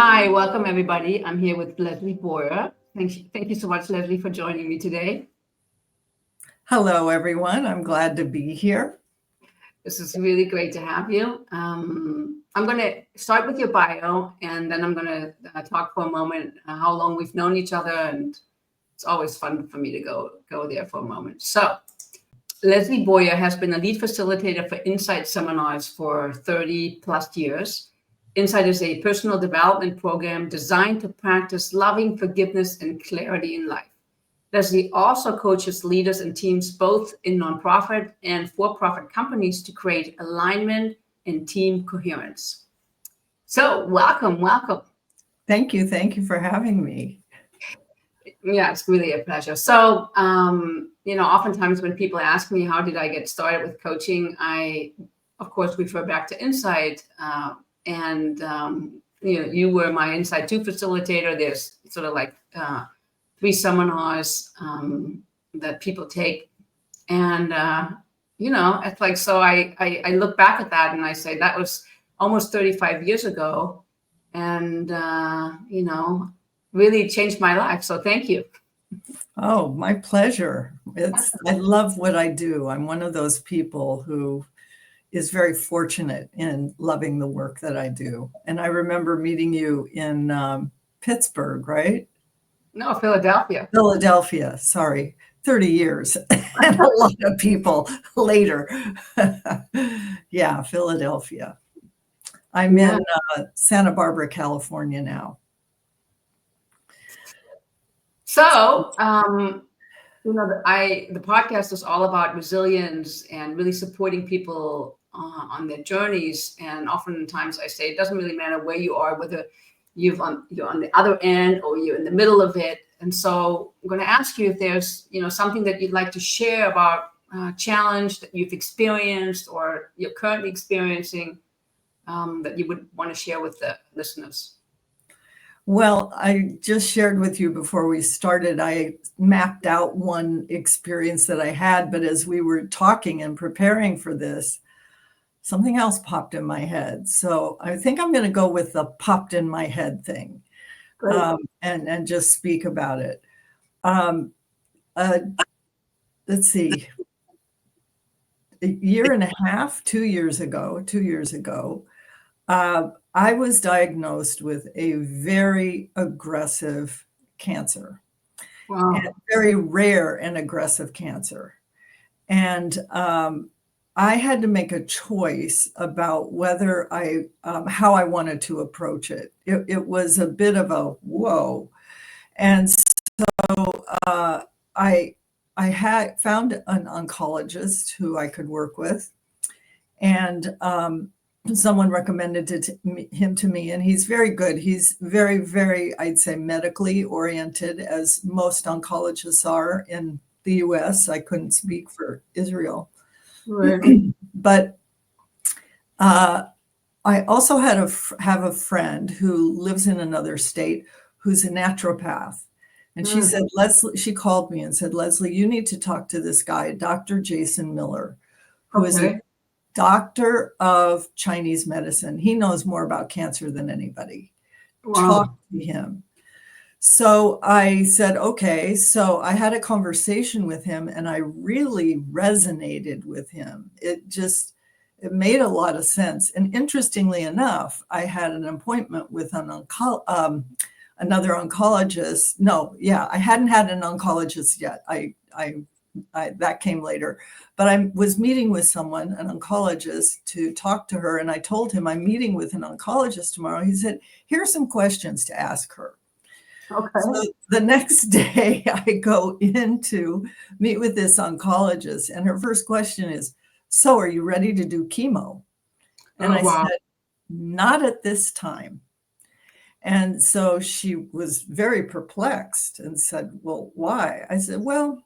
Hi, welcome everybody. I'm here with Leslie Boyer. Thank you so much, Leslie, for joining me today. Hello, everyone. I'm glad to be here. This is really great to have you. I'm going to start with your bio, and then I'm going to talk for a moment how long we've known each other, and it's always fun for me to go there for a moment. So, Leslie Boyer has been a lead facilitator for Insight seminars for 30 plus years. Insight is a personal development program designed to practice loving forgiveness and clarity in life. Leslie also coaches leaders and teams both in nonprofit and for-profit companies to create alignment and team coherence. So welcome. Thank you. Thank you for having me. Yeah, it's really a pleasure. So, oftentimes when people ask me, how did I get started with coaching? I, of course, refer back to Insight. You were my Insight 2 facilitator. There's sort of like 3 seminars that people take. And, it's like, so I look back at that and I say, that was almost 35 years ago. And, really changed my life. So thank you. Oh, my pleasure. I love what I do. I'm one of those people who is very fortunate in loving the work that I do. And I remember meeting you in Pittsburgh, right? No, Philadelphia. Philadelphia, sorry. 30 years and a lot of people later. Yeah, Philadelphia. I'm in Santa Barbara, California now. So, the podcast is all about resilience and really supporting people on their journeys. And oftentimes I say it doesn't really matter where you are, whether you're on the other end or you're in the middle of it. And so I'm going to ask you if there's something that you'd like to share about a challenge that you've experienced or you're currently experiencing that you would want to share with the listeners. Well, I just shared with you before we started, I mapped out one experience that I had, but as we were talking and preparing for this, something else popped in my head. So I think I'm going to go with the popped in my head thing and just speak about it. Let's see, a year and a half, 2 years ago, I was diagnosed with a very aggressive cancer, and very rare and aggressive cancer. And I had to make a choice about whether how I wanted to approach it. It was a bit of a whoa. And so I had found an oncologist who I could work with, and someone recommended him to me, and he's very good. He's very, very, I'd say, medically oriented, as most oncologists are in the US. I couldn't speak for Israel. Right. But I also have a friend who lives in another state who's a naturopath. And she said, Leslie, she called me and said, Leslie, you need to talk to this guy, Dr. Jason Miller, who is a doctor of Chinese medicine. He knows more about cancer than anybody. Talk to him. So I said, okay. So I had a conversation with him and I really resonated with him. It made a lot of sense. And interestingly enough, I had an appointment with another oncologist. I hadn't had an oncologist yet. That came later, but I was meeting with someone, an oncologist, to talk to her. And I told him I'm meeting with an oncologist tomorrow. He said, here are some questions to ask her. Okay. So the next day I go in to meet with this oncologist, and her first question is, so are you ready to do chemo? And I said, not at this time. And so she was very perplexed and said, well, why? I said, well,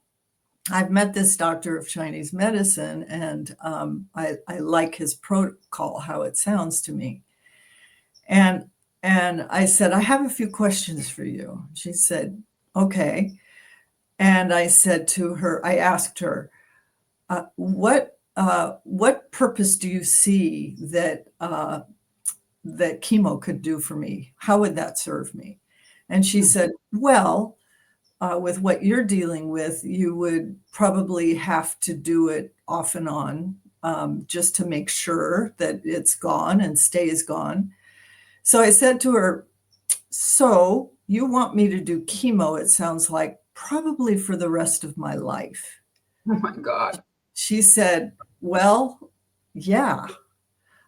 I've met this doctor of Chinese medicine, and I like his protocol, how it sounds to me. And I said, I have a few questions for you. She said, okay. And I said to her, I asked her, what purpose do you see that that chemo could do for me. How would that serve me? And she said, well, with what you're dealing with, you would probably have to do it off and on, just to make sure that it's gone and stays gone. So I said to her, so you want me to do chemo, it sounds like, probably for the rest of my life. Oh my God. She said, well, yeah.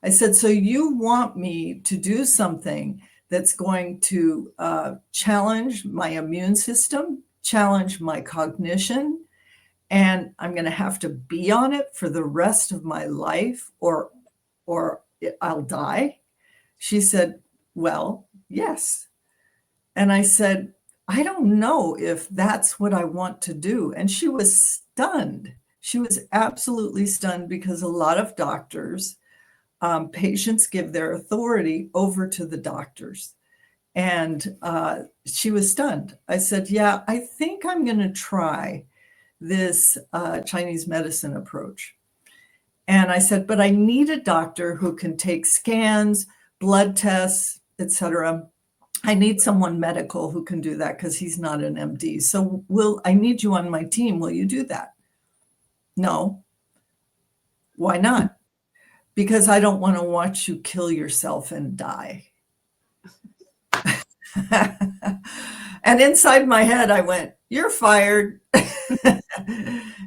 I said, so you want me to do something that's going to challenge my immune system, challenge my cognition, and I'm going to have to be on it for the rest of my life, or I'll die? She said, well, yes. And I said, I don't know if that's what I want to do. And she was stunned. She was absolutely stunned, because a lot of doctors, patients give their authority over to the doctors. And she was stunned. I said, yeah, I think I'm going to try this Chinese medicine approach. And I said, but I need a doctor who can take scans, blood tests, etc. I need someone medical who can do that, because he's not an MD. So I need you on my team. Will you do that? No. Why not? Because I don't want to watch you kill yourself and die. And inside my head, I went, you're fired.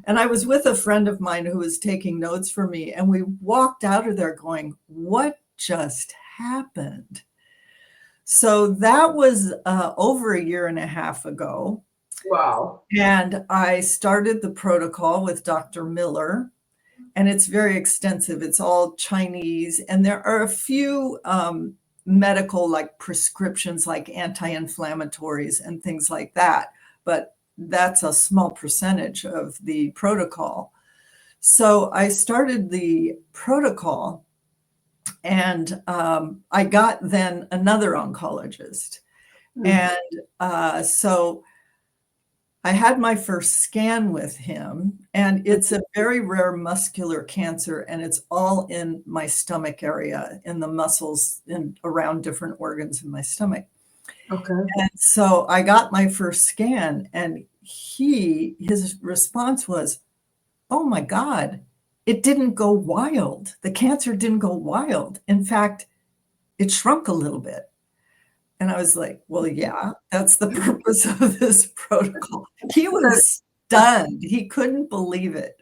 And I was with a friend of mine who was taking notes for me. And we walked out of there going, what just happened? So that was over a year and a half ago. Wow. And I started the protocol with Dr. Miller. And it's very extensive. It's all Chinese. And there are a few medical, like prescriptions, like anti-inflammatories and things like that. But that's a small percentage of the protocol. So I started the protocol, and I got then another oncologist. And so I had my first scan with him, and it's a very rare muscular cancer, and it's all in my stomach area, in the muscles and around different organs in my stomach. Okay. And so I got my first scan, and his response was, oh my God, it didn't go wild. The cancer didn't go wild. In fact, it shrunk a little bit. And I was like, well, yeah, that's the purpose of this protocol. He was stunned. He couldn't believe it.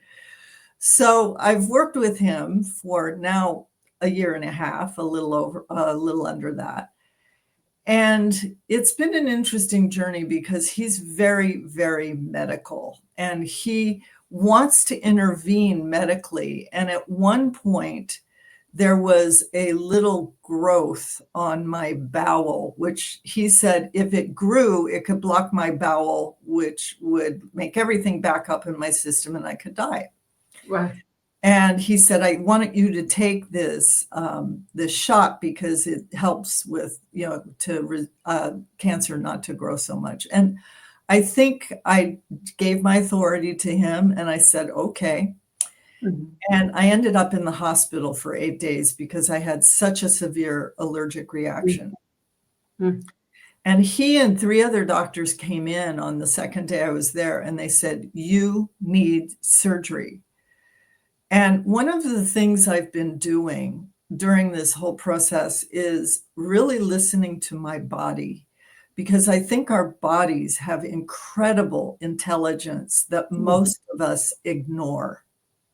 So I've worked with him for now a year and a half, a little under that. And it's been an interesting journey, because he's very, very medical, and he wants to intervene medically. And at one point, there was a little growth on my bowel, which he said if it grew, it could block my bowel, which would make everything back up in my system and I could die. Right. And he said, I want you to take this shot, because it helps with, cancer not to grow so much. And I think I gave my authority to him, and I said, okay. Mm-hmm. And I ended up in the hospital for 8 days, because I had such a severe allergic reaction. Mm-hmm. And he and 3 other doctors came in on the second day I was there, and they said, you need surgery. And one of the things I've been doing during this whole process is really listening to my body, because I think our bodies have incredible intelligence that most of us ignore.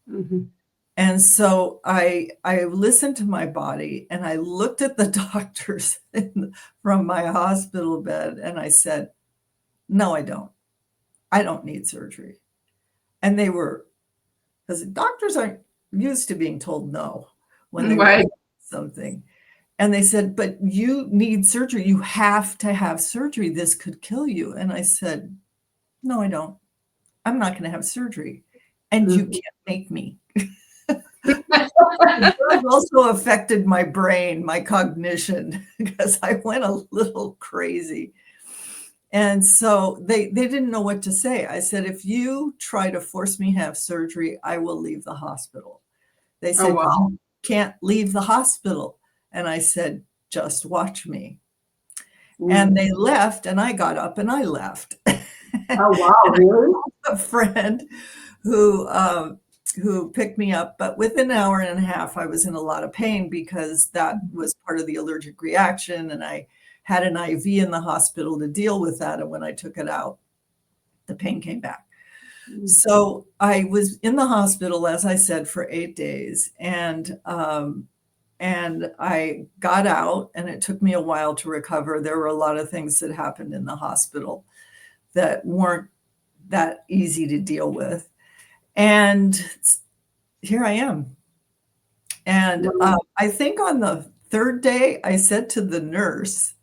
Mm-hmm. And so I listened to my body, and I looked at the doctors from my hospital bed, and I said, no, I don't. I don't need surgery. And they were, because doctors aren't used to being told no when they want something. And they said, but you need surgery. You have to have surgery. This could kill you. And I said, no, I don't. I'm not going to have surgery. And you can't make me. It also affected my brain, my cognition, because I went a little crazy. And so they didn't know what to say. I said, if you try to force me to have surgery, I will leave the hospital. They said, you can't leave the hospital. And I said, just watch me. Mm. And they left, and I got up and I left. Oh, wow, really? A friend who picked me up, but within an hour and a half, I was in a lot of pain because that was part of the allergic reaction, and I had an IV in the hospital to deal with that, and when I took it out, the pain came back. So I was in the hospital, as I said, for 8 days, and I got out, and it took me a while to recover. There were a lot of things that happened in the hospital that weren't that easy to deal with. And here I am. And I think on the third day, I said to the nurse,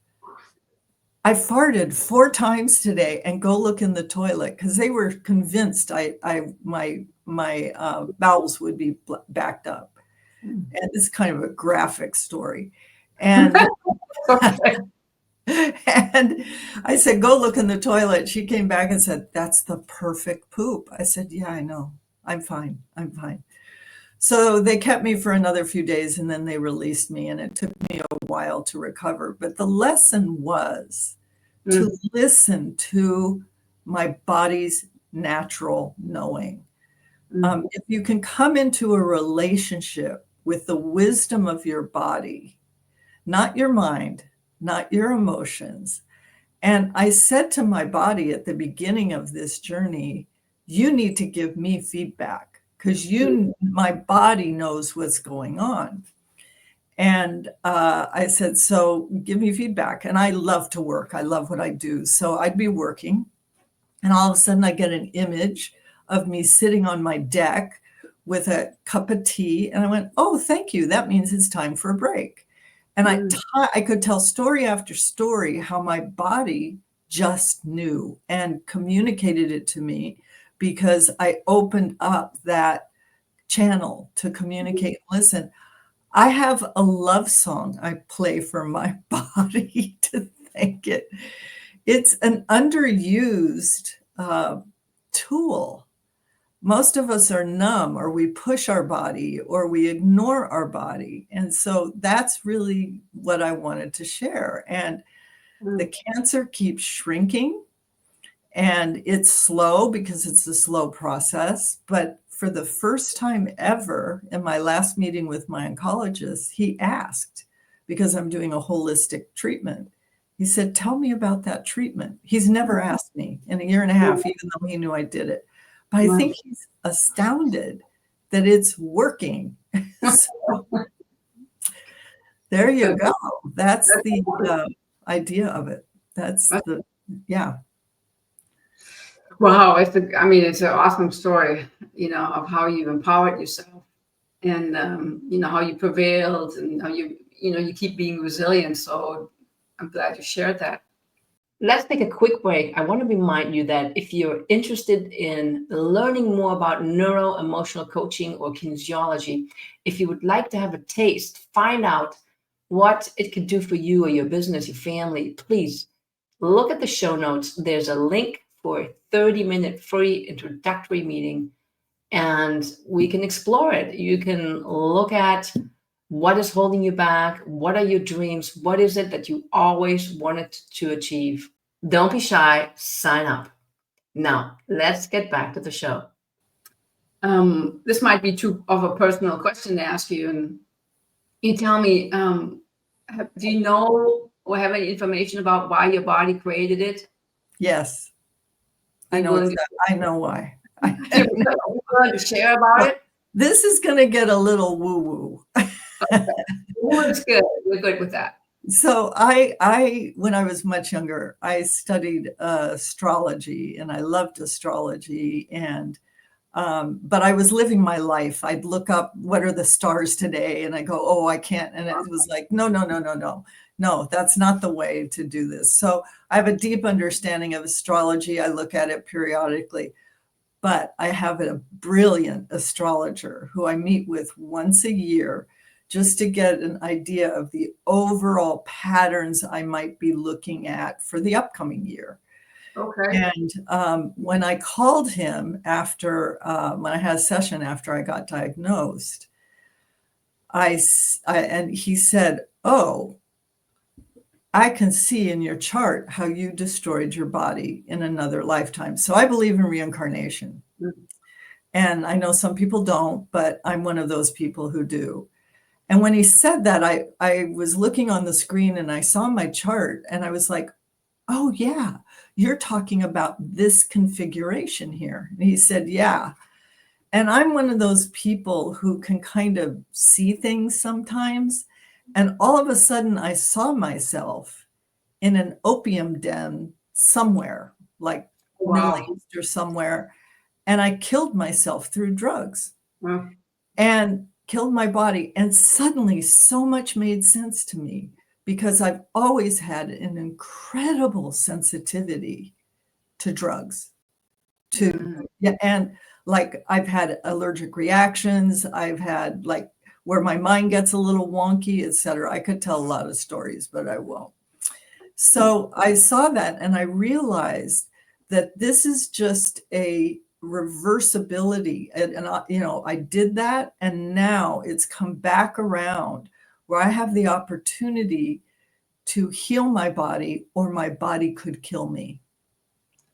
I farted 4 times today, and go look in the toilet, because they were convinced my bowels would be backed up. And it's kind of a graphic story. And and I said, go look in the toilet. She came back and said, that's the perfect poop. I said, yeah, I know. I'm fine. I'm fine. So they kept me for another few days, and then they released me, and it took me a while to recover. But the lesson was to listen to my body's natural knowing. If you can come into a relationship with the wisdom of your body, not your mind, not your emotions. And I said to my body at the beginning of this journey, you need to give me feedback, because my body knows what's going on. And I said, so give me feedback. And I love to work. I love what I do. So I'd be working, and all of a sudden I get an image of me sitting on my deck with a cup of tea. And I went, oh, thank you. That means it's time for a break. And I could tell story after story how my body just knew and communicated it to me, because I opened up that channel to communicate and listen. I have a love song I play for my body to thank it. It's an underused tool. Most of us are numb, or we push our body, or we ignore our body. And so that's really what I wanted to share. And the cancer keeps shrinking, and it's slow because it's a slow process. But for the first time ever, in my last meeting with my oncologist, he asked, because I'm doing a holistic treatment, he said, tell me about that treatment. He's never asked me in a year and a half, even though he knew I did it. But I think he's astounded that it's working. So, there you go. That's the idea of it. Yeah. Wow, it's an awesome story, of how you empowered yourself, and how you prevailed, and how you keep being resilient. So I'm glad you shared that. Let's take a quick break. I want to remind you that if you're interested in learning more about neuro-emotional coaching or kinesiology, if you would like to have a taste, find out what it could do for you or your business, your family, please look at the show notes. There's a link for a 30-minute free introductory meeting, and we can explore it. You can look at what is holding you back, what are your dreams, what is it that you always wanted to achieve. Don't be shy, sign up. Now, let's get back to the show. This might be too of a personal question to ask you, and you tell me, do you know or have any information about why your body created it? Yes. I know why. Are you willing to share about it? This is going to get a little woo-woo. Okay. It's good. We're good with that. So I when I was much younger, I studied astrology, and I loved astrology. And but I was living my life. I'd look up, what are the stars today? And I go, oh, I can't. And it was like, no, that's not the way to do this. So I have a deep understanding of astrology. I look at it periodically. But I have a brilliant astrologer who I meet with once a year, just to get an idea of the overall patterns I might be looking at for the upcoming year. Okay. And when I called him after, when I had a session after I got diagnosed, and he said, oh, I can see in your chart how you destroyed your body in another lifetime. So I believe in reincarnation. Mm. And I know some people don't, but I'm one of those people who do. And when he said that, I was looking on the screen and I saw my chart and I was like, oh, yeah, you're talking about this configuration here. And he said, yeah. And I'm one of those people who can kind of see things sometimes. And all of a sudden, I saw myself in an opium den somewhere, like Middle Wow. East or somewhere. And I killed myself through drugs Wow. and killed my body. And suddenly, so much made sense to me because I've always had an incredible sensitivity to drugs. Yeah, and like I've had allergic reactions, I've had like where my mind gets a little wonky, etc. I could tell a lot of stories, but I won't. So I saw that and I realized that this is just a reversibility. And I did that and now it's come back around where I have the opportunity to heal my body or my body could kill me.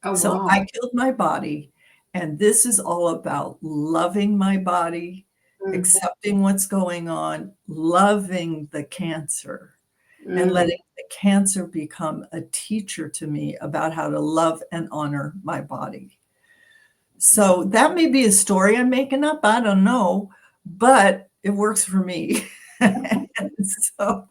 Oh, So wow. I killed my body, and this is all about loving my body, Mm. accepting what's going on, loving the cancer, and Mm. letting the cancer become a teacher to me about how to love and honor my body. So that may be a story I'm making up, I don't know, but it works for me. And so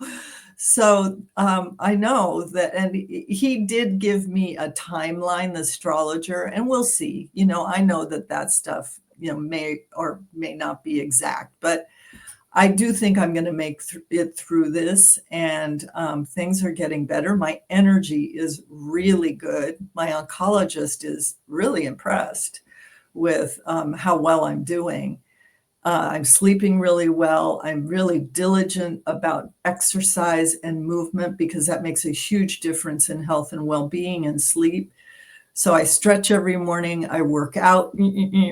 I know that, and he did give me a timeline, the astrologer, and we'll see. I know that stuff, may or may not be exact, but I do think I'm going to make it through this, and things are getting better. My energy is really good. My oncologist is really impressed with how well I'm doing. I'm sleeping really well. I'm really diligent about exercise and movement because that makes a huge difference in health and well-being and sleep. So I stretch every morning, I work out,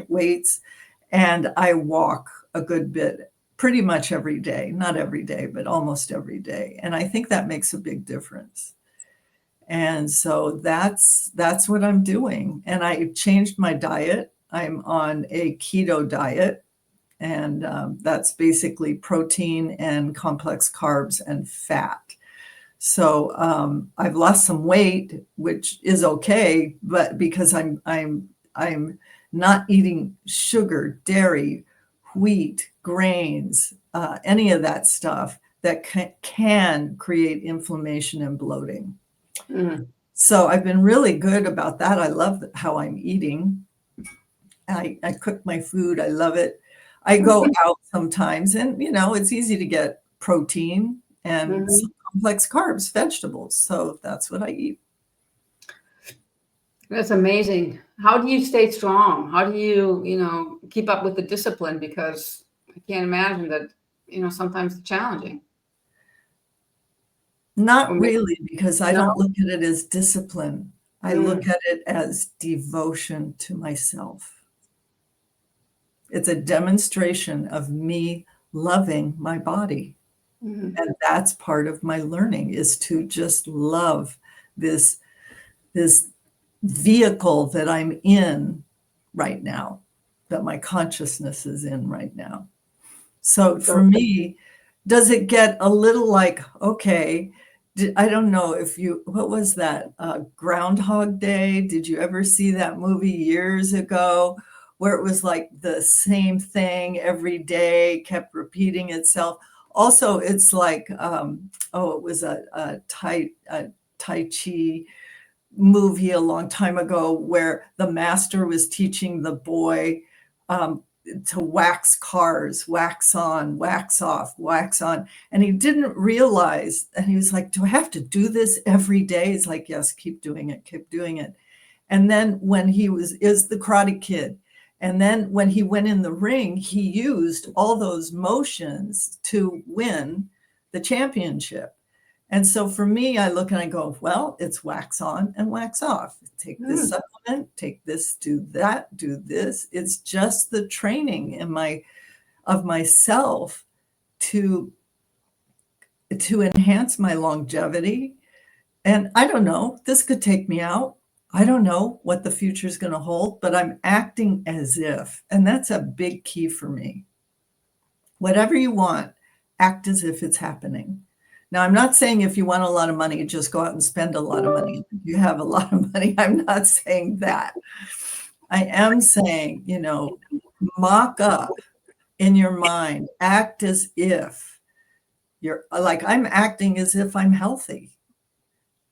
weights, and I walk a good bit, pretty much every day. Not every day, but almost every day. And I think that makes a big difference. And so that's what I'm doing. And I changed my diet. I'm on a keto diet. And that's basically protein and complex carbs and fat. So I've lost some weight, which is okay, but because I'm not eating sugar, dairy, wheat, grains, any of that stuff that can create inflammation and bloating. Mm. So I've been really good about that. I love how I'm eating. I cook my food. I love it. I go out sometimes and, it's easy to get protein and some complex carbs, vegetables. So that's what I eat. That's amazing. How do you stay strong? How do you, keep up with the discipline? Because I can't imagine that, sometimes it's challenging. Not really, because I No? don't look at it as discipline. I look at it as devotion to myself. It's a demonstration of me loving my body. Mhm. And that's part of my learning, is to just love this vehicle that I'm in right now, that my consciousness is in right now. So for me, does it get a little like, okay, I don't know what was that, Groundhog Day? Did you ever see that movie years ago where it was like the same thing every day, kept repeating itself? Also, it's like, it was a Tai Chi movie a long time ago where the master was teaching the boy to wax cars, wax on, wax off, wax on. And he didn't realize, and he was like, do I have to do this every day? He's like, yes, keep doing it, keep doing it. And then when is the Karate Kid. And then when he went in the ring, he used all those motions to win the championship. And so for me, I look and I go, well, it's wax on and wax off. Take this supplement, take this, do that, do this. It's just the training of myself to enhance my longevity, And I don't know, this could take me out. I don't know what the future is going to hold, but I'm acting as if. And that's a big key for me. Whatever you want, act as if it's happening. Now, I'm not saying if you want a lot of money, just go out and spend a lot of money. If you have a lot of money, I'm not saying that. I am saying, mock up in your mind, act as if you're like, I'm acting as if I'm healthy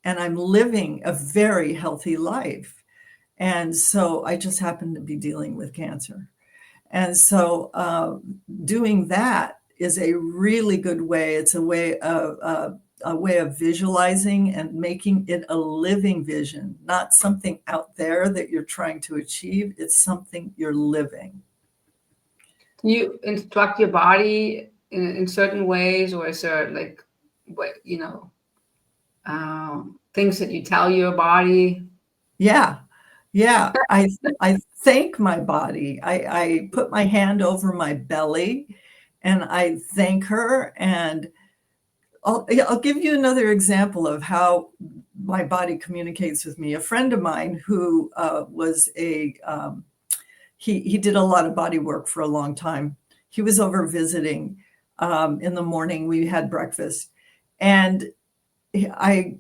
and I'm living a very healthy life. And so I just happen to be dealing with cancer. And so doing that is a really good way. It's a way of visualizing and making it a living vision, not something out there that you're trying to achieve. It's something you're living. You instruct your body in certain ways, or is there like, what, things that you tell your body? Yeah. I thank my body. I put my hand over my belly and I thank her. And I'll give you another example of how my body communicates with me. A friend of mine who was he did a lot of body work for a long time. He was over visiting in the morning. We had breakfast, and I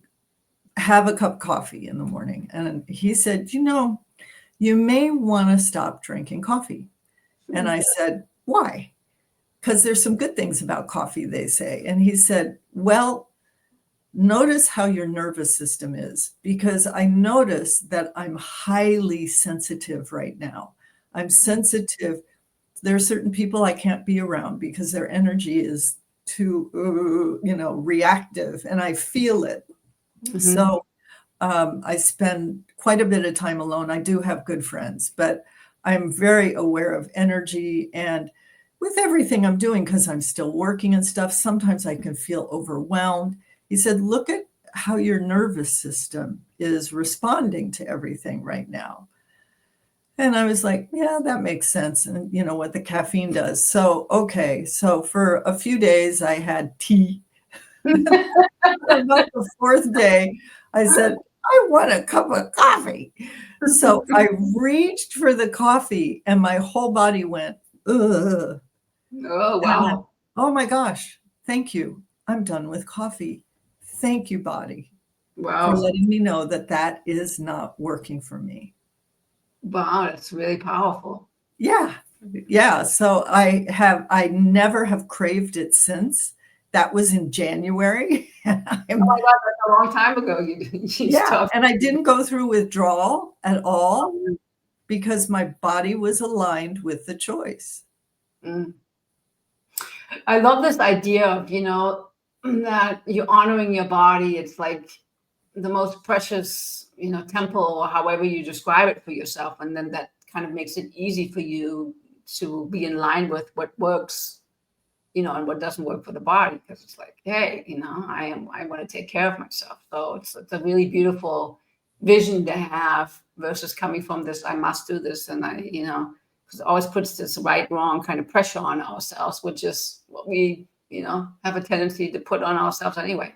have a cup of coffee in the morning. And he said, you may want to stop drinking coffee. And I said, why? Because there's some good things about coffee, they say. And he said, well, notice how your nervous system is, because I notice that I'm highly sensitive right now. I'm sensitive. There are certain people I can't be around because their energy is too, reactive, and I feel it. Mm-hmm. So I spend quite a bit of time alone. I do have good friends, but I'm very aware of energy, and with everything I'm doing, because I'm still working and stuff, sometimes I can feel overwhelmed. He said, look at how your nervous system is responding to everything right now. And I was like, yeah, that makes sense. And you know what the caffeine does. So, okay. So for a few days I had tea. About the fourth day, I said, I want a cup of coffee. So I reached for the coffee and my whole body went, ugh. Oh, wow. Oh my gosh. Thank you. I'm done with coffee. Thank you, body, Wow. for letting me know that that is not working for me. Wow, that's really powerful. Yeah. So I never have craved it since. That was in January. Oh my God, that's a long time ago. And I didn't go through withdrawal at all because my body was aligned with the choice. Mm. I love this idea of, that you're honoring your body. It's like the most precious, temple, or however you describe it for yourself. And then that kind of makes it easy for you to be in line with what works, and what doesn't work for the body. Because it's like, hey, I want to take care of myself. So it's a really beautiful vision to have versus coming from this, I must do this. And because it always puts this right, wrong kind of pressure on ourselves, which is what we, have a tendency to put on ourselves anyway.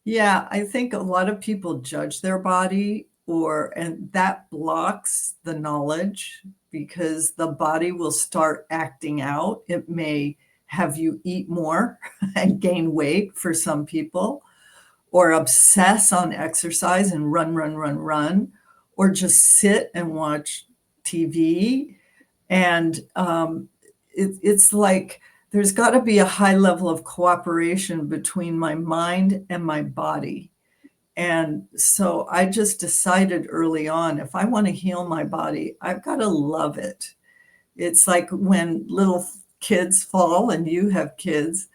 Yeah, I think a lot of people judge their body, and that blocks the knowledge, because the body will start acting out. It may have you eat more and gain weight for some people, or obsess on exercise and run, or just sit and watch TV. And it's like there's got to be a high level of cooperation between my mind and my body. And so I just decided early on, if I want to heal my body, I've got to love it. It's like when little kids fall, and you have kids.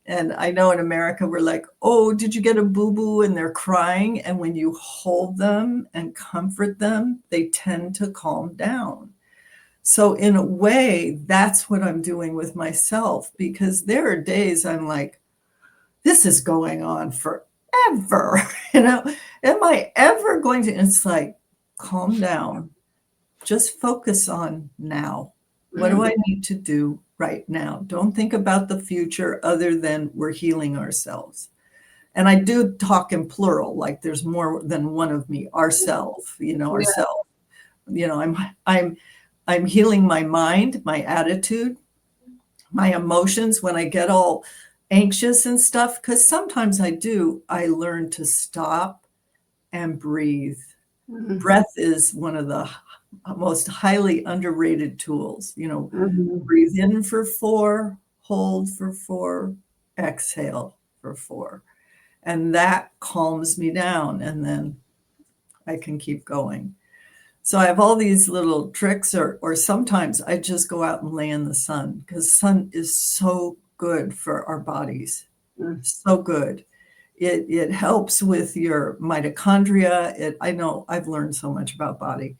And I know in America, we're like, oh, did you get a boo-boo? And they're crying. And when you hold them and comfort them, they tend to calm down. So in a way, that's what I'm doing with myself, because there are days I'm like, this is going on forever. Am I ever going to? It's like, calm down. Just focus on now. What do I need to do right now? Don't think about the future other than we're healing ourselves. And I do talk in plural, like there's more than one of me, ourself, Yeah. ourself. I'm healing my mind, my attitude, my emotions when I get all anxious and stuff, because sometimes I learn to stop and breathe. Mhm. Breath is one of the most highly underrated tools. Mhm. Breathe in for 4, hold for 4, exhale for 4. And that calms me down, and then I can keep going. So I have all these little tricks, or sometimes I just go out and lay in the sun, because sun is so good for our bodies. Mm. So good. It helps with your mitochondria. I know I've learned so much about body.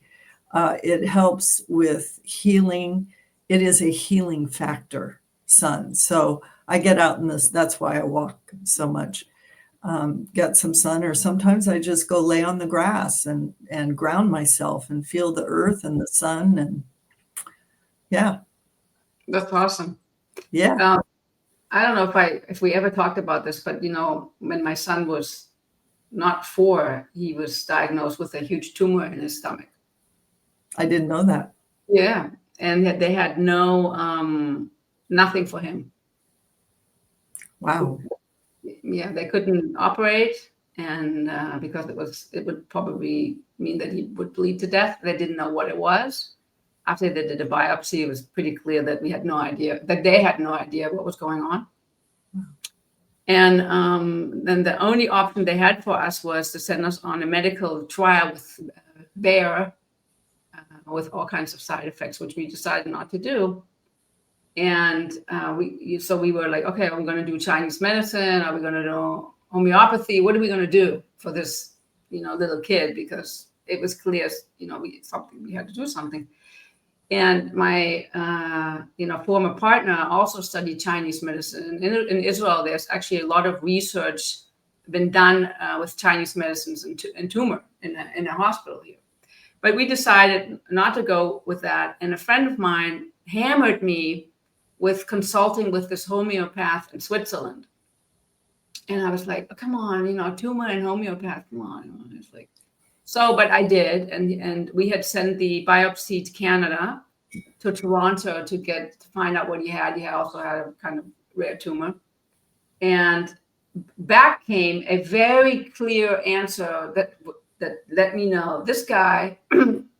It helps with healing. It is a healing factor, sun. So I get out in this. That's why I walk so much. Get some sun, or sometimes I just go lay on the grass and ground myself and feel the earth and the sun. And yeah, That's awesome. yeah, I don't know if we ever talked about this, but when my son was not 4, he was diagnosed with a huge tumor in his stomach. I didn't know that. Yeah, and they had nothing for him. Wow. Yeah, they couldn't operate, and because it would probably mean that he would bleed to death. They didn't know what it was. After they did a biopsy, it was pretty clear that they had no idea what was going on. And then the only option they had for us was to send us on a medical trial with Bayer, with all kinds of side effects, which we decided not to do. And so we were like, okay, are we going to do Chinese medicine? Are we going to do homeopathy? What are we going to do for this, little kid? Because it was clear, we had to do something. And my, former partner also studied Chinese medicine. In Israel, there's actually a lot of research been done with Chinese medicines and tumor in a hospital here. But we decided not to go with that. And a friend of mine hammered me with consulting with this homeopath in Switzerland. And I was like, oh, come on, tumor and homeopath, come on. It's like, so, but I did. And we had sent the biopsy to Canada, to Toronto, to find out what he had. He also had a kind of rare tumor. And back came a very clear answer that let me know this guy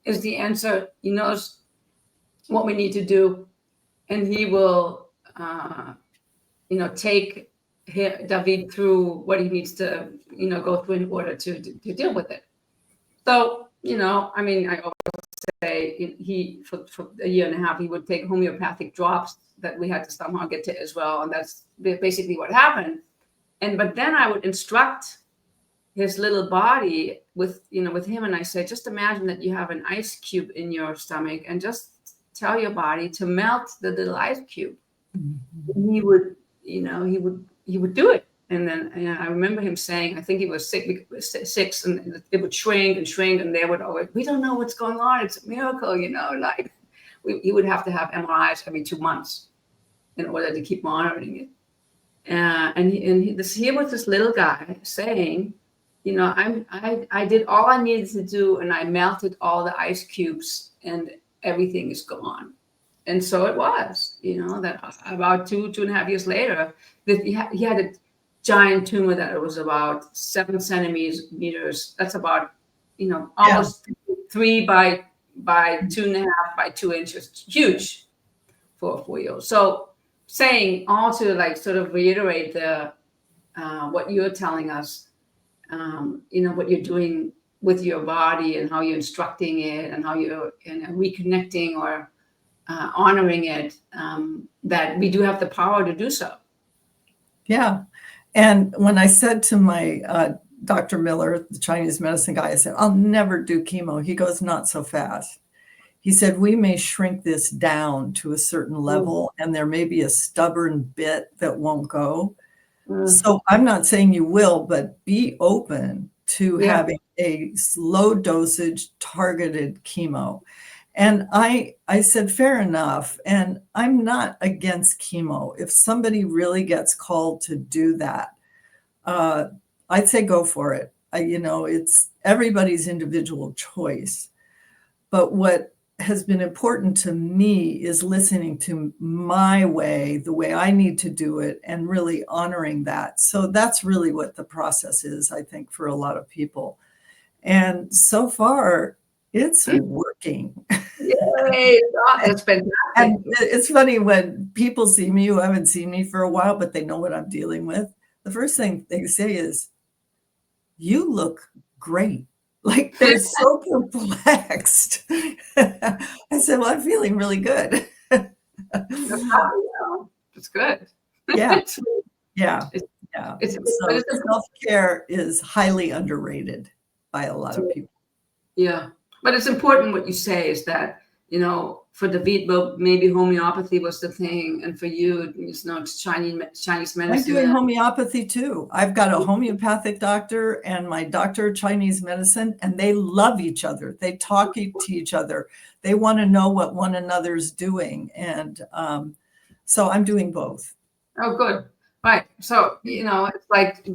is the answer. He knows what we need to do, and he will, take David through what he needs to, go through in order to deal with it. So, I always say he for a year and a half he would take homeopathic drops that we had to somehow get to Israel, and that's basically what happened. But then I would instruct his little body with him, and I say, just imagine that you have an ice cube in your stomach, and just tell your body to melt the little ice cube. Mm-hmm. He would do it. And then I remember him saying, I think he was 6, and it would shrink and shrink, and they would always, we don't know what's going on. It's a miracle, like he would have to have MRIs every 2 months in order to keep monitoring it. Here was this little guy saying, I did all I needed to do, and I melted all the ice cubes, and everything is gone. And so it was, that about 2.5 years later, that he had a giant tumor that was about 7 centimeters. That's about, almost 3 by 2.5 by 2 inches, huge for a 4-year-old. So saying all to like sort of reiterate what you're telling us, what you're doing with your body and how you're instructing it and how you're reconnecting or honoring it, that we do have the power to do so. Yeah. And when I said to my Dr. Miller, the Chinese medicine guy, I said, I'll never do chemo. He goes, not so fast. He said, we may shrink this down to a certain level, and there may be a stubborn bit that won't go. So I'm not saying you will, but be open to having a low dosage targeted chemo. And I said, fair enough. And I'm not against chemo. If somebody really gets called to do that, I'd say go for it. It's everybody's individual choice. But what has been important to me is listening to my way, the way I need to do it, and really honoring that. So that's really what the process is, I think, for a lot of people. And so far, it's working. Yay! Oh, that's fantastic. And it's funny when people see me who haven't seen me for a while, but they know what I'm dealing with. The first thing they say is, "You look great." Like they're so perplexed. I said, "Well, I'm feeling really good." It's good. Yeah, yeah, It's, yeah. it's, but So it's self-care is highly underrated by a lot of people. Yeah, but it's important what you say is that, for David, maybe homeopathy was the thing, and for you, it's Chinese I'm medicine. doing homeopathy too. I've got a homeopathic doctor and my doctor of Chinese medicine, and they love each other. They talk to each other. They want to know what one another's doing. And so I'm doing both. Oh, good. Right. So, it's like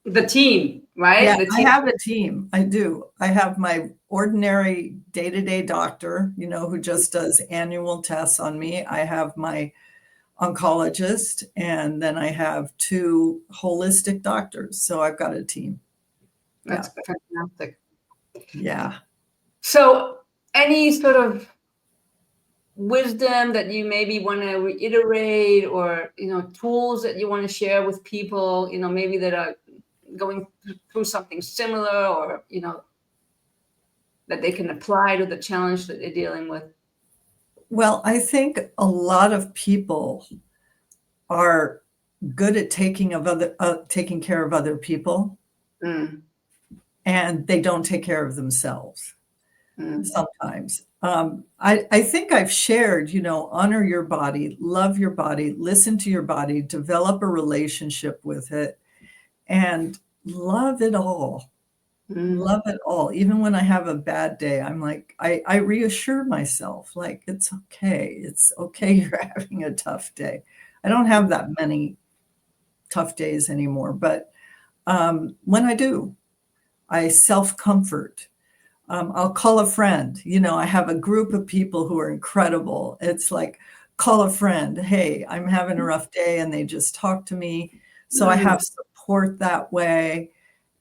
the team, right? Yeah, The I team. have a team. I do. I have my ordinary day-to-day doctor, who just does annual tests on me. I have my oncologist, and then I have 2 holistic doctors. So I've got a team. That's fantastic. Yeah. So, any sort of wisdom that you maybe want to reiterate, or tools that you want to share with people, maybe that are going through something similar, or that they can apply to the challenge that they're dealing with? Well, I think a lot of people are good at taking care of other people, and they don't take care of themselves sometimes. I think I've shared, honor your body, love your body, listen to your body, develop a relationship with it, and love it all. Love it all. Even when I have a bad day, I'm like, I reassure myself, like, it's okay. It's okay you're having a tough day. I don't have that many tough days anymore, but when I do, I self-comfort. I'll call a friend. I have a group of people who are incredible. It's like, call a friend. Hey, I'm having a rough day, and they just talk to me. So I have support that way.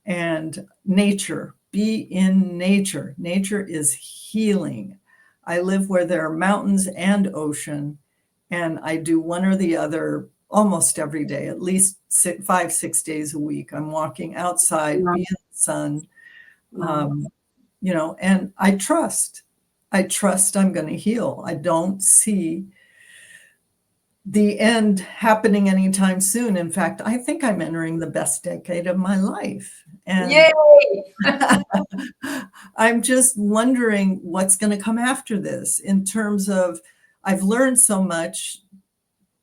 And nature, be in nature. Nature is healing. I live where there are mountains and ocean, and I do one or the other almost every day, at least 5, 6 days a week. I'm walking outside, be in the sun, and I trust I'm going to heal. I don't see the end happening anytime soon. In fact, I think I'm entering the best decade of my life. And Yay! I'm just wondering what's going to come after this in terms of, I've learned so much.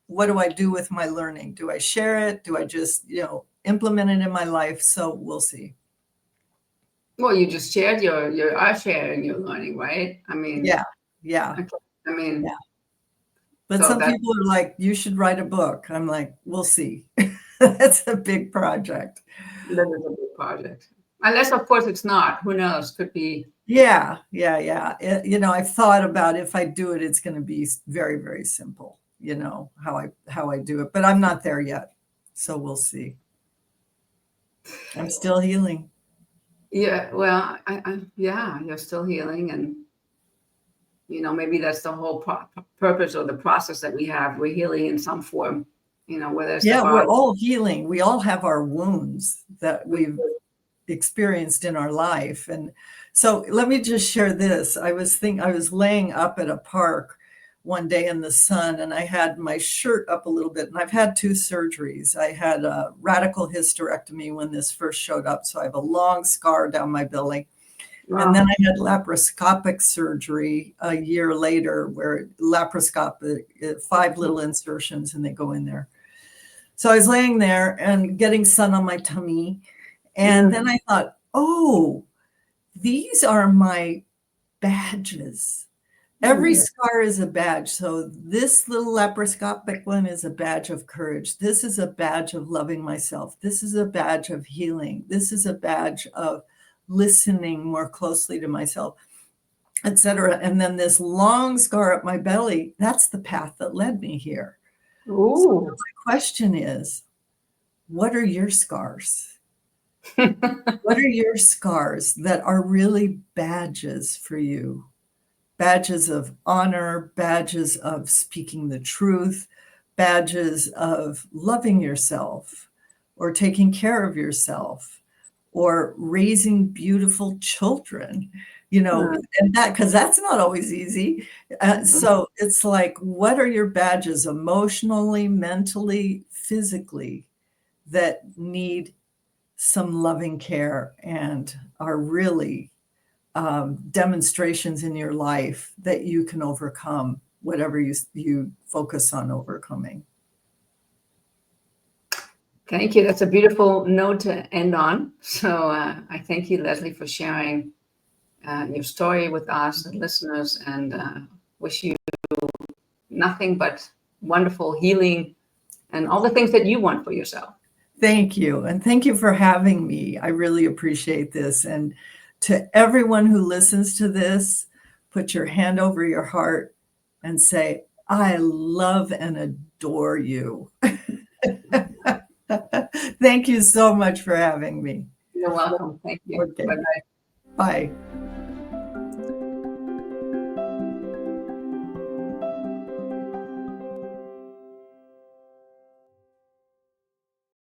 What do I do with my learning? Do I share it? Do I just, implement it in my life? So we'll see. Well, you just shared you are sharing your learning, right? I mean, yeah. I mean, yeah. But so some people are like, you should write a book. I'm like, we'll see. That's a big project. That is a big project. Unless, of course, it's not. Who knows? Could be. Yeah. I've thought about if I do it, it's going to be very, very simple, how I do it. But I'm not there yet. So we'll see. I'm still healing. Yeah, well, you're still healing, and maybe that's the whole purpose or the process that we have. We're healing in some form, whether it's we're all healing. We all have our wounds that we've experienced in our life. And so let me just share this. I was laying up at a park one day in the sun, and I had my shirt up a little bit, and I've had 2 surgeries. I had a radical hysterectomy when this first showed up, so I have a long scar down my belly. Wow. And then I had laparoscopic surgery a year later, where laparoscopic, 5 little insertions, and they go in there. So I was laying there and getting sun on my tummy, and then I thought, oh, these are my badges. Every scar is a badge. So this little laparoscopic one is a badge of courage. This is a badge of loving myself. This is a badge of healing. This is a badge of listening more closely to myself, etc. And then this long scar up my belly, that's the path that led me here. So my question is, what are your scars? What are your scars that are really badges for you? Badges of honor, badges of speaking the truth, badges of loving yourself or taking care of yourself or raising beautiful children, and that, because that's not always easy. So it's like, what are your badges emotionally, mentally, physically that need some loving care and are really demonstrations in your life that you can overcome whatever you focus on overcoming. Thank you. That's a beautiful note to end on. So I thank you, Leslie, for sharing your story with us and listeners, and wish you nothing but wonderful healing and all the things that you want for yourself. Thank you. And thank you for having me. I really appreciate this. And to everyone who listens to this, put your hand over your heart and say, I love and adore you. Thank you so much for having me. You're welcome. Thank you. Okay. Bye-bye. Bye.